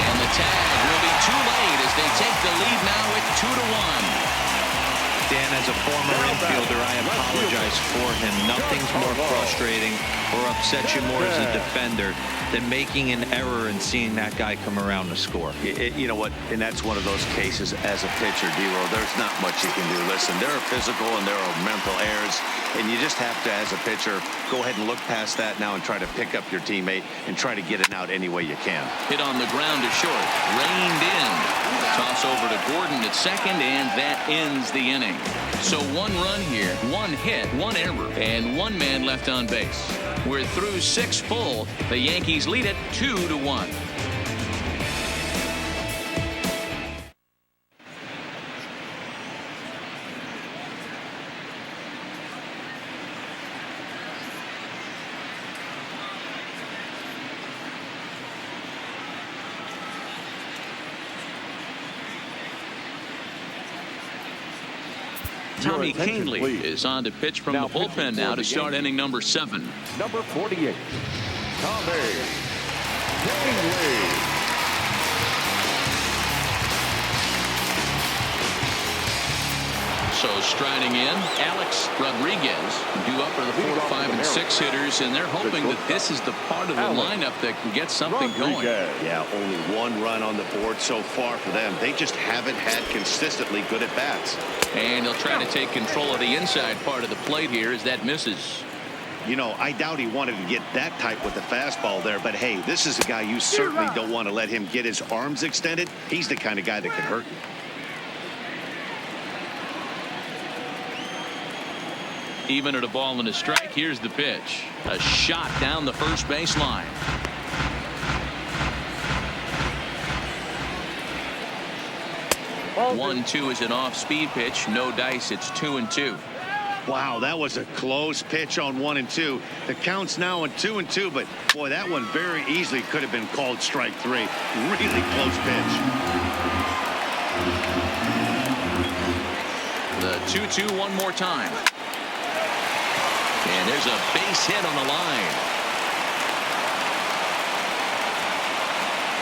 [SPEAKER 1] And the tag will be too late as they take the lead now at 2-1.
[SPEAKER 4] Dan, as a former infielder, I apologize for him. Nothing's more frustrating or upsets you more as a defender than making an error and seeing that guy come around to score.
[SPEAKER 2] You know what? And that's one of those cases as a pitcher, D-Roll. There's not much you can do. Listen, there are physical and there are mental errors, and you just have to, as a pitcher, go ahead and look past that now and try to pick up your teammate and try to get it out any way you can.
[SPEAKER 1] Hit on the ground to short. Reined in. Toss over to Gordon at second, and that ends the inning. So 1 run here, 1 hit, 1 error, and 1 man left on base. We're through 6 full. The Yankees lead it 2-1. Tommy Kahnle is on to pitch from the bullpen now to start inning number 7.
[SPEAKER 3] Number 48, Tommy Kahnle.
[SPEAKER 1] So striding in, Alex Rodriguez, due up for the 4, 5, and 6 hitters, and they're hoping that this is the part of the lineup that can get something going.
[SPEAKER 2] Yeah, only 1 run on the board so far for them. They just haven't had consistently good at bats.
[SPEAKER 1] And he'll try to take control of the inside part of the plate here as that misses.
[SPEAKER 2] You know, I doubt he wanted to get that tight with the fastball there, but hey, this is a guy you certainly don't want to let him get his arms extended. He's the kind of guy that can hurt you.
[SPEAKER 1] Even at a ball and a strike, here's the pitch. A shot down the first baseline.
[SPEAKER 5] Ball
[SPEAKER 1] 1-2 is an off-speed pitch. No dice. It's 2-2.
[SPEAKER 2] Wow, that was a close pitch on 1 and 2. The count's now on 2 and 2, but boy, that one very easily could have been called strike 3. Really close pitch.
[SPEAKER 1] The 2-2 one more time. And there's a base hit on the line.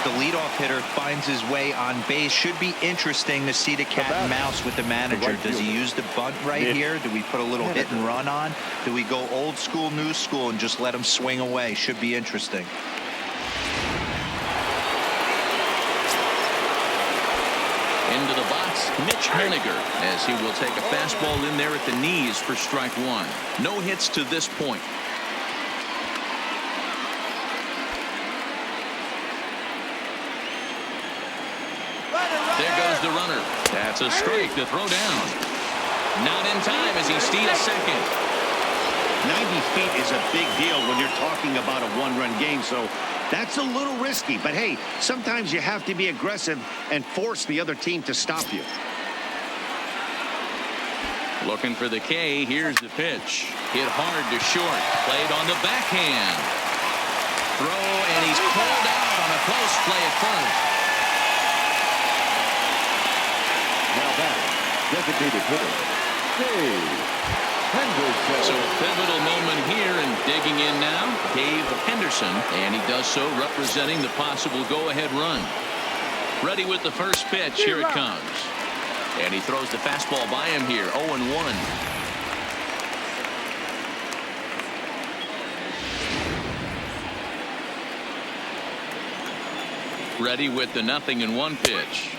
[SPEAKER 4] The leadoff hitter finds his way on base. Should be interesting to see the cat and mouse with the manager. Does he use the bunt right here? Do we put a little hit and run on? Do we go old school, new school, and just let him swing away? Should be interesting.
[SPEAKER 1] Into the box, Mitch Haniger, as he will take a fastball in there at the knees for strike 1. No hits to this point. There goes the runner. That's a strike to throw down. Not in time as he steals second.
[SPEAKER 2] 90 feet is a big deal when you're talking about a 1-run game, so that's a little risky. But hey, sometimes you have to be aggressive and force the other team to stop you.
[SPEAKER 1] Looking for the K. Here's the pitch. Hit hard to short. Played on the backhand. Throw, and he's pulled out on a close play at first.
[SPEAKER 3] Now back, designated hitter, Dave Henderson.
[SPEAKER 1] So pivotal moment here, and digging in now, Dave Henderson, and he does so representing the possible go-ahead run. Ready with the first pitch. Here it comes. And he throws the fastball by him here. 0-1. Ready with the 0-1 pitch.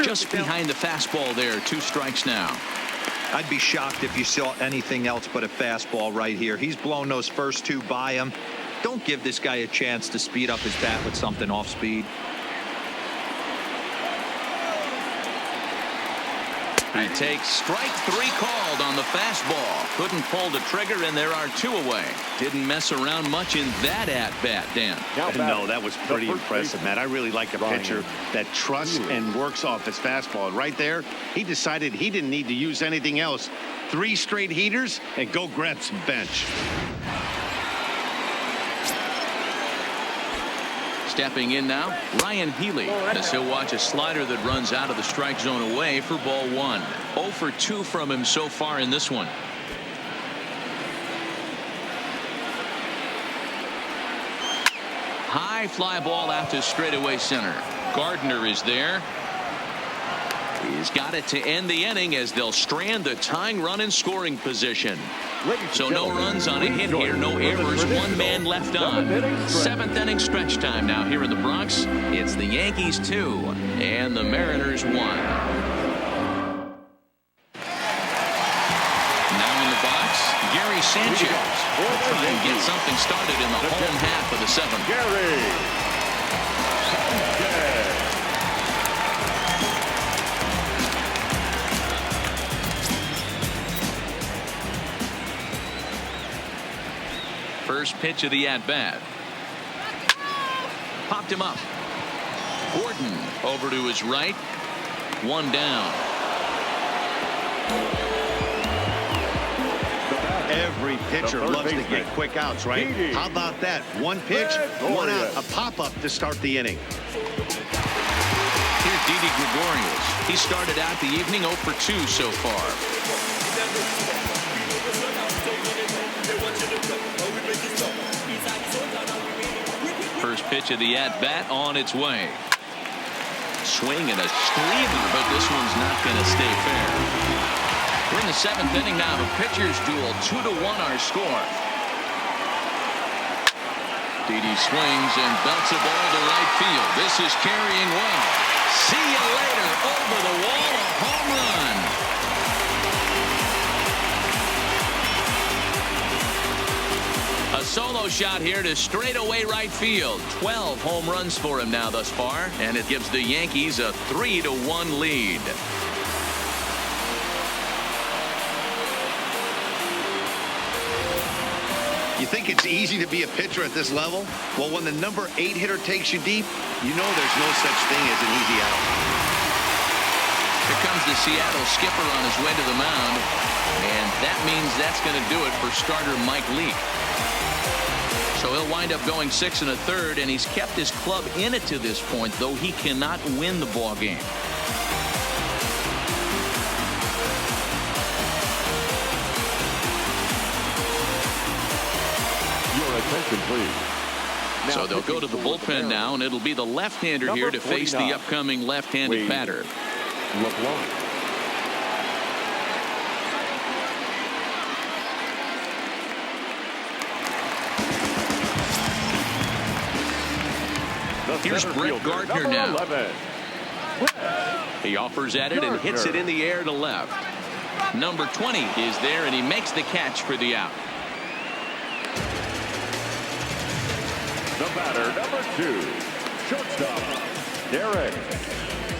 [SPEAKER 1] Just behind the fastball there. 2 strikes now.
[SPEAKER 4] I'd be shocked if you saw anything else but a fastball right here. He's blown those first 2 by him. Don't give this guy a chance to speed up his bat with something off speed.
[SPEAKER 1] He takes strike 3 called on the fastball. Couldn't pull the trigger, and there are 2 away. Didn't mess around much in that at-bat, Dan.
[SPEAKER 2] No, that was pretty impressive, Matt. I really like a pitcher that trusts and works off his fastball. Right there, he decided he didn't need to use anything else. 3 straight heaters and go grab some bench.
[SPEAKER 1] Stepping in now, Ryan Healy, as he'll watch a slider that runs out of the strike zone away for ball 1. 0 for 2 from him so far in this one. High fly ball out to straightaway center. Gardner is there. He's got it to end the inning as they'll strand the tying run in scoring position. So no runs on a hit here, no errors, 1 man left on. 7th inning stretch time now here in the Bronx. It's the Yankees 2 and the Mariners 1. Now in the box, Gary Sanchez will try and get something started in the home half of the 7th.
[SPEAKER 3] Gary Sanchez.
[SPEAKER 1] First pitch of the at-bat. Popped him up. Gordon over to his right. 1 down.
[SPEAKER 2] Every pitcher loves to get quick outs, right? How about that? 1 pitch, 1 out, a pop-up to start the inning.
[SPEAKER 1] Here's Didi Gregorius. He started out the evening 0 for 2 so far. First pitch of the at-bat on its way. Swing and a screamer, but this one's not going to stay fair. We're in the 7th inning now of a pitcher's duel. 2-1 our score. Didi swings and belts a ball to right field. This is carrying well. See you later. Over the wall. A home run. A solo shot here to straightaway right field. 12 home runs for him now thus far, and it gives the Yankees a 3-1 lead.
[SPEAKER 2] You think it's easy to be a pitcher at this level? Well, when the number 8 hitter takes you deep, you know there's no such thing as an easy out.
[SPEAKER 1] Here comes the Seattle skipper on his way to the mound, and that means that's going to do it for starter Mike Leake. So he'll wind up going 6 1/3, and he's kept his club in it to this point, though he cannot win the ball game.
[SPEAKER 3] Attention, please.
[SPEAKER 1] So they'll go to the bullpen now, and it'll be the left-hander here to face the upcoming left-handed batter.
[SPEAKER 3] LeBlanc.
[SPEAKER 1] Here's Brett Gardner now.
[SPEAKER 3] 11.
[SPEAKER 1] He offers at it and hits it in the air to left. Number 20 is there, and he makes the catch for the out.
[SPEAKER 3] The batter, number 2, shortstop, Derek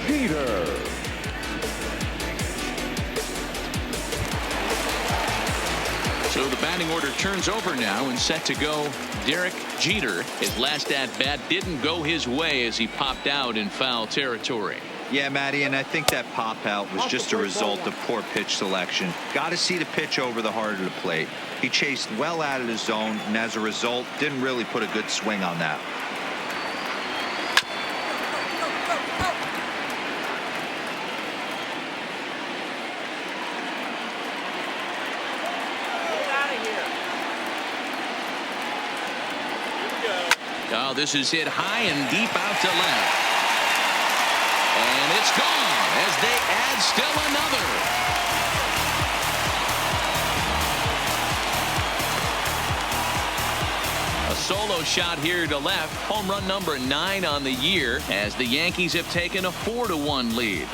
[SPEAKER 3] Jeter.
[SPEAKER 1] So the batting order turns over now and set to go Derek Jeter. His last at-bat didn't go his way as he popped out in foul territory.
[SPEAKER 4] Yeah, Matty, and I think that pop out was just a result of poor pitch selection. Got to see the pitch over the heart of the plate. He chased well out of the zone, and as a result, didn't really put a good swing on that.
[SPEAKER 1] Oh, this is hit high and deep out to left. And it's gone as they add still another. A solo shot here to left. Home run number 9 on the year as the Yankees have taken a 4-1 lead.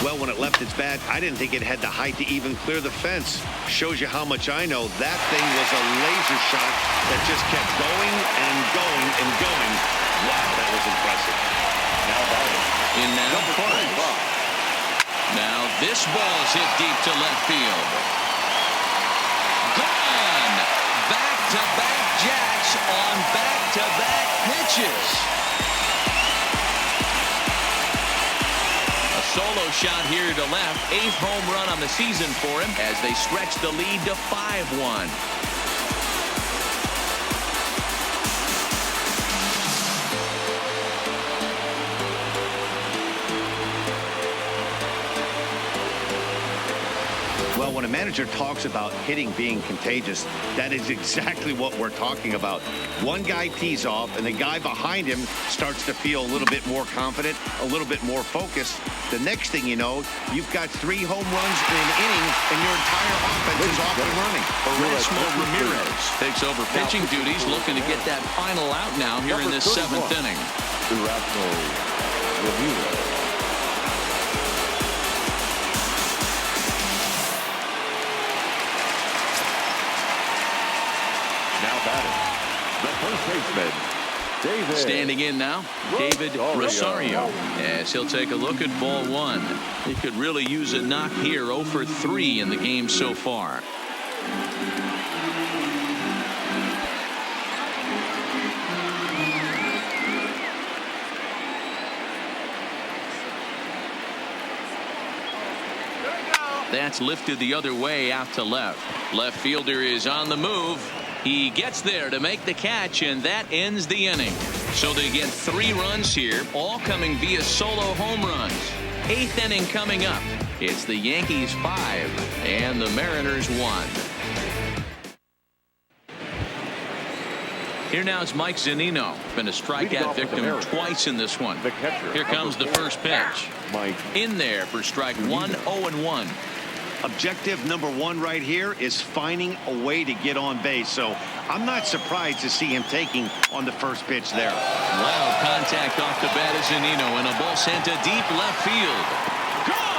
[SPEAKER 2] Well, when it left its bat, I didn't think it had the height to even clear the fence. Shows you how much I know. That thing was a laser shot that just kept going and going and going. Wow, that was impressive.
[SPEAKER 3] Now batting.
[SPEAKER 1] In now, now this ball's hit deep to left field. Gone! Back-to-back jacks on back-to-back pitches. Solo shot here to left. 8th home run on the season for him as they stretch the lead to 5-1.
[SPEAKER 2] Well, when a manager talks about hitting being contagious, that is exactly what we're talking about. One guy tees off, and the guy behind him starts to feel a little bit more confident, a little bit more focused. The next thing you know, you've got 3 home runs in an inning, and your entire offense is off and running.
[SPEAKER 1] Erasmo Ramirez takes over pitching duties, looking to get that final out now here in this 7th inning.
[SPEAKER 3] Erasmo Ramirez. Now batting, the first baseman, David.
[SPEAKER 1] Standing in now, David Rosario, as he'll take a look at ball 1. He could really use a knock here. 0 for 3 in the game so far. That's lifted the other way out to left. Left fielder is on the move. He gets there to make the catch, and that ends the inning. So they get 3 runs here, all coming via solo home runs. 8th inning coming up. It's the Yankees 5 and the Mariners 1. Here now is Mike Zunino. Been a strikeout victim twice in this one. Here comes the first pitch. In there for strike one, 0-1.
[SPEAKER 2] Objective number one right here is finding a way to get on base. So I'm not surprised to see him taking on the first pitch there.
[SPEAKER 1] Wow, contact off the bat of Zunino, and a ball sent to deep left field. Gone!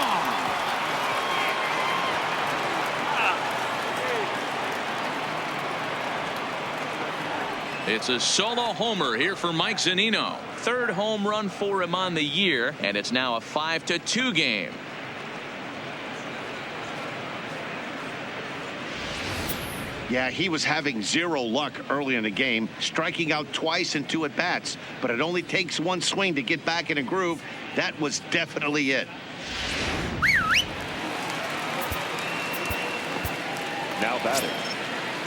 [SPEAKER 1] It's a solo homer here for Mike Zunino. Third home run for him on the year, and it's now a 5-2 game.
[SPEAKER 2] Yeah, he was having zero luck early in the game, striking out twice in 2 at-bats. But it only takes one swing to get back in a groove. That was definitely it.
[SPEAKER 3] Now batting,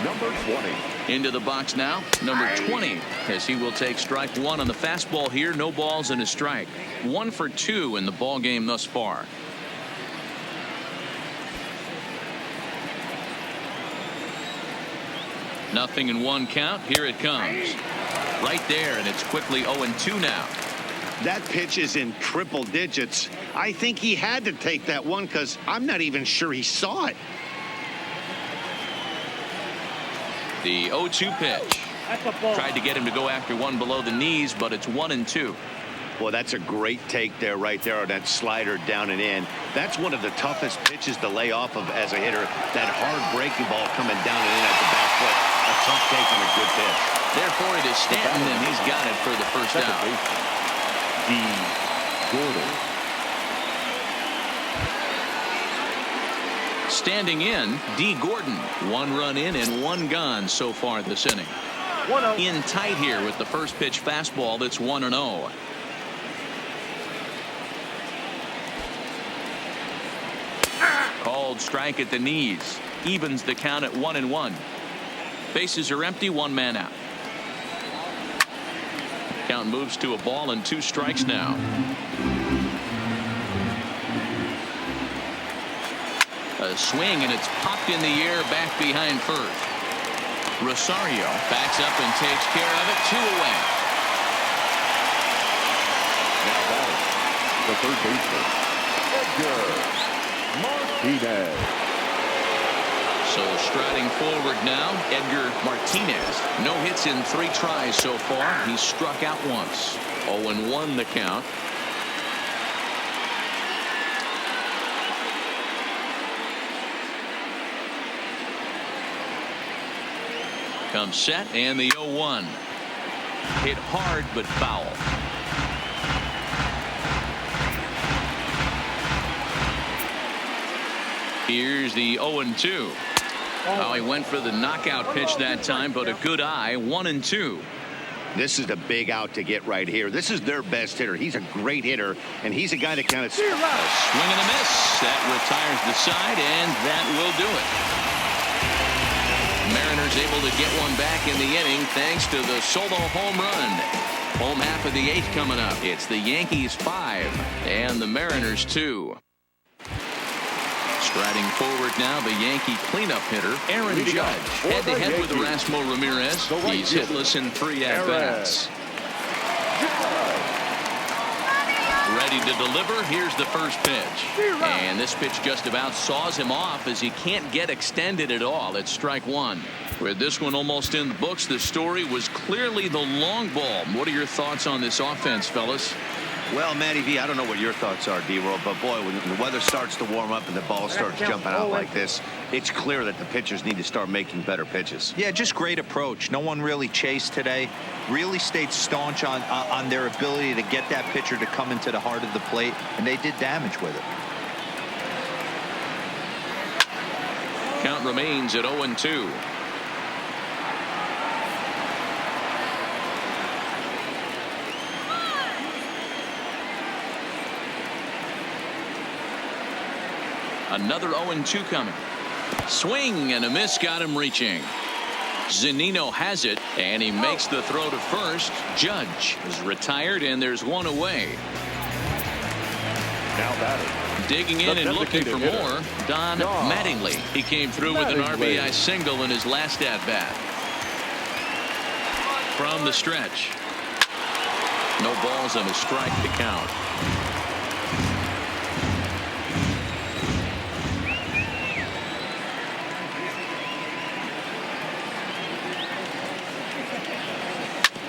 [SPEAKER 3] number 20.
[SPEAKER 1] Into the box now, number 20, as he will take strike one on the fastball here. No balls and a strike. 1 for 2 in the ball game thus far. Nothing in 1 count. Here it comes. Right there, and it's quickly 0-2 now.
[SPEAKER 2] That pitch is in triple digits. I think he had to take that one because I'm not even sure he saw it.
[SPEAKER 1] The 0-2 pitch. Tried to get him to go after one below the knees, but it's 1-2.
[SPEAKER 2] Well, that's a great take there, right there on that slider down and in. That's one of the toughest pitches to lay off of as a hitter. That hard breaking ball coming down and in at the back foot. A tough take on a good pitch.
[SPEAKER 1] Therefore, it is Stanton, and he's got it for the first out.
[SPEAKER 3] D. Gordon.
[SPEAKER 1] Standing in, D. Gordon. 1 run in and 1 gone so far this inning.
[SPEAKER 5] 1-0.
[SPEAKER 1] In tight here with the first pitch fastball that's 1-0. Called strike at the knees. Evens the count at 1-1. Bases are empty, 1 man out. Count moves to a ball and 2 strikes now. A swing, and it's popped in the air back behind first. Rosario backs up and takes care of it. 2 away.
[SPEAKER 3] Now batting, the third baseman, Edgar Martinez.
[SPEAKER 1] So striding forward now, Edgar Martinez. No hits in 3 tries so far. He's struck out once. 0-1 the count. Comes set, and the 0-1. Hit hard but foul. Here's the 0-2. Oh, he went for the knockout pitch that time, but a good eye. 1-2.
[SPEAKER 2] This is the big out to get right here. This is their best hitter. He's a great hitter, and he's a guy that kind of...
[SPEAKER 1] A swing and a miss. That retires the side, and that will do it. Mariners able to get one back in the inning thanks to the solo home run. Home half of the 8th coming up. It's the Yankees 5 and the Mariners 2. Striding forward now, the Yankee cleanup hitter, Aaron Judge. Head-to-head with Erasmo Ramirez. He's hitless in 3 at-bats. Ready to deliver. Here's the first pitch. And this pitch just about saws him off as he can't get extended at all. It's strike 1. With this one almost in the books, the story was clearly the long ball. What are your thoughts on this offense, fellas?
[SPEAKER 2] Well, Matty V, I don't know what your thoughts are, D-Roll, but boy, when the weather starts to warm up and the ball starts jumping out like this, it's clear that the pitchers need to start making better pitches.
[SPEAKER 4] Yeah, just great approach. No one really chased today. Really stayed staunch on their ability to get that pitcher to come into the heart of the plate, and they did damage with it.
[SPEAKER 1] Count remains at 0-2. Another 0-2 coming. Swing and a miss got him reaching. Zunino has it, and he makes the throw to first. Judge is retired, and there's 1 away.
[SPEAKER 3] Now batting,
[SPEAKER 1] digging in and looking for more, Don Mattingly. He came through with an RBI single in his last at-bat. from the stretch. No balls and a strike to count.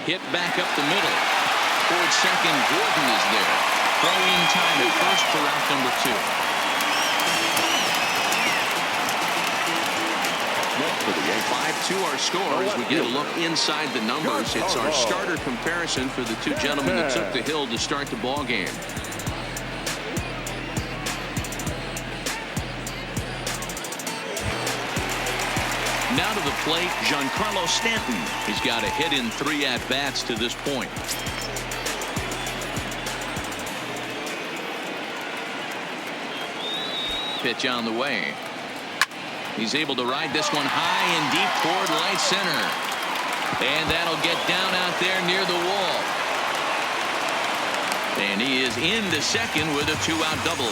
[SPEAKER 1] Hit back up the middle. Toward second, Gordon is there. Throwing time at first for out number 2.
[SPEAKER 3] For the Yankees.
[SPEAKER 1] 5-2 our score as we get a look inside the numbers. It's our starter comparison for the two gentlemen that took the hill to start the ball game. Now to the plate, Giancarlo Stanton. He's got a hit in 3 at-bats to this point. Pitch on the way. He's able to ride this one high and deep toward right center. And that'll get down out there near the wall. And he is into second with a 2-out double.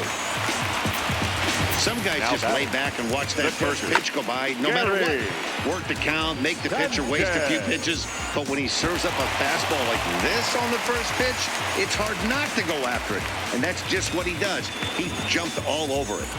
[SPEAKER 2] Some guys just lay back and watch that first pitch go by no matter what. Work the count, make the pitcher waste a few pitches. But when he serves up a fastball like this on the first pitch, it's hard not to go after it. And that's just what he does. He jumped all over it.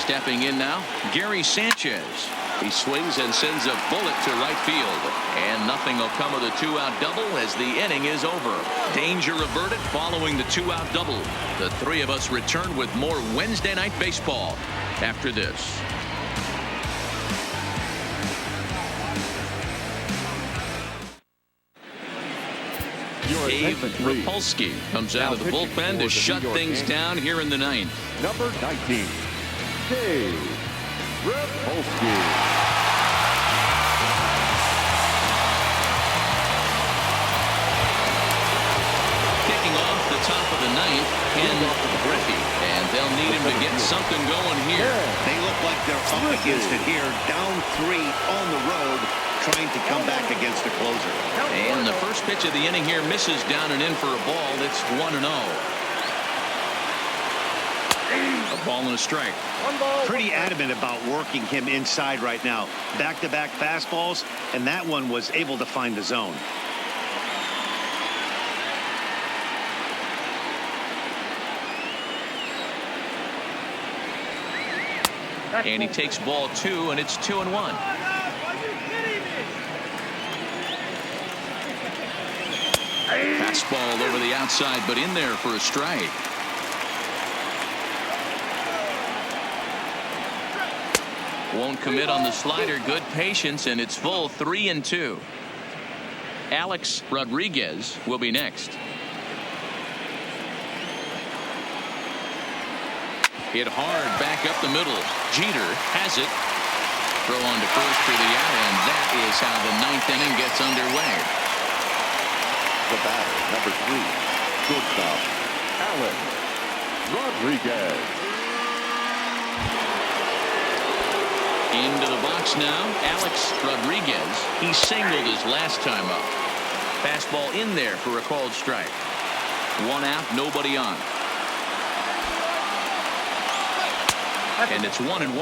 [SPEAKER 1] Stepping in now, Gary Sanchez. He swings and sends a bullet to right field. And nothing will come of the 2-out double as the inning is over. Danger averted following the 2-out double. The three of us return with more Wednesday Night Baseball after this. Dave Rapolsky comes out of the bullpen to shut things down here in the 9th.
[SPEAKER 3] Number 19. Dave Rapolsky.
[SPEAKER 1] Kicking off the top of the 9th, Ken Griffey, and they'll need him to get something going here.
[SPEAKER 2] They look like they're up against it here, down 3 on the road, trying to come back against the closer.
[SPEAKER 1] And the first pitch of the inning here misses down and in for a ball. That's 1-0. A ball and a strike.
[SPEAKER 2] Pretty adamant about working him inside right now. Back-to-back fastballs, and that one was able to find the zone.
[SPEAKER 1] And he takes ball 2, and it's 2-1. Fastball over the outside, but in there for a strike. Won't commit on the slider. Good patience, and it's full 3-2. Alex Rodriguez will be next. Hit hard back up the middle. Jeter has it. Throw on to first for the out, and that is how the 9th inning gets underway.
[SPEAKER 3] The batter, number 3, shortstop, Alex Rodriguez.
[SPEAKER 1] Into the box now, Alex Rodriguez. He singled his last time up. Fastball in there for a called strike. 1 out, nobody on. And it's 1-1.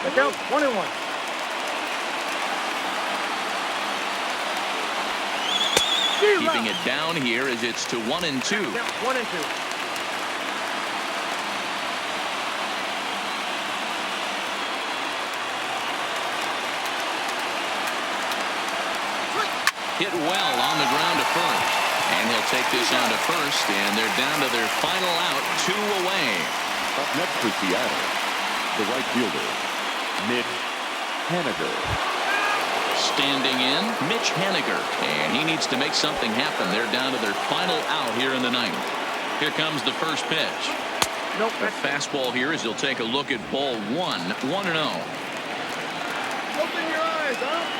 [SPEAKER 5] Look out, 1-1.
[SPEAKER 1] Keeping it down here as it's to 1-2.
[SPEAKER 5] 1-2.
[SPEAKER 1] Hit well on the ground to first. And he'll take this on to first, and they're down to their final out, 2 away.
[SPEAKER 3] Up next for Seattle, the right fielder, Mitch Haniger.
[SPEAKER 1] Standing in, Mitch Haniger, and he needs to make something happen. They're down to their final out here in the 9th. Here comes the first pitch.
[SPEAKER 5] Nope.
[SPEAKER 1] A fastball here as he'll take a look at ball 1, 1-0.
[SPEAKER 5] Open your eyes, huh?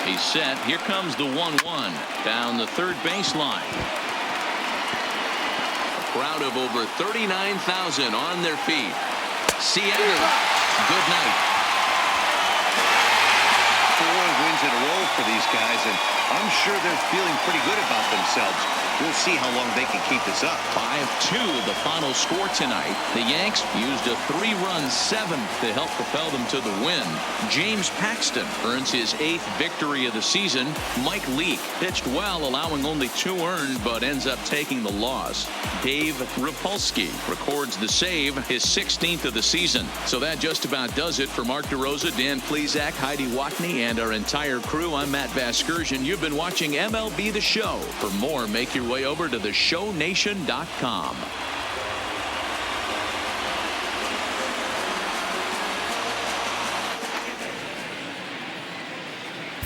[SPEAKER 1] He's set. Here comes the 1-1 down the third baseline. A crowd of over 39,000 on their feet. Seattle, good night.
[SPEAKER 2] 4 wins in a row for these guys, and I'm sure they're feeling pretty good about themselves. We'll see how long they can keep this up.
[SPEAKER 1] 5-2 the final score tonight. The Yanks used a 3-run seventh to help propel them to the win. James Paxton earns his 8th victory of the season. Mike Leake pitched well, allowing only 2 earned, but ends up taking the loss. Dave Rapolsky records the save, his 16th of the season. So that just about does it for Mark DeRosa, Dan Plesac, Heidi Watney, and our entire crew. I'm Matt Vasgersian. You've been watching MLB The Show. For more, make your way over to theshownation.com.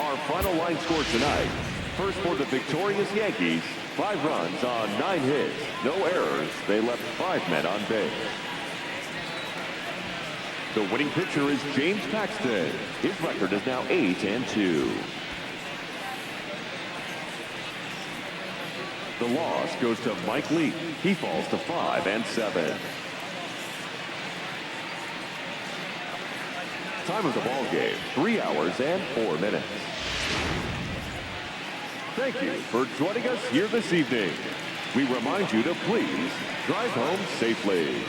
[SPEAKER 3] Our final line score tonight. First for the victorious Yankees, 5 runs on 9 hits, no errors. They left 5 men on base. The winning pitcher is James Paxton. His record is now 8-2. The loss goes to Mike Leake. He falls to 5-7. Time of the ball game, 3 hours and 4 minutes. Thank you for joining us here this evening. We remind you to please drive home safely.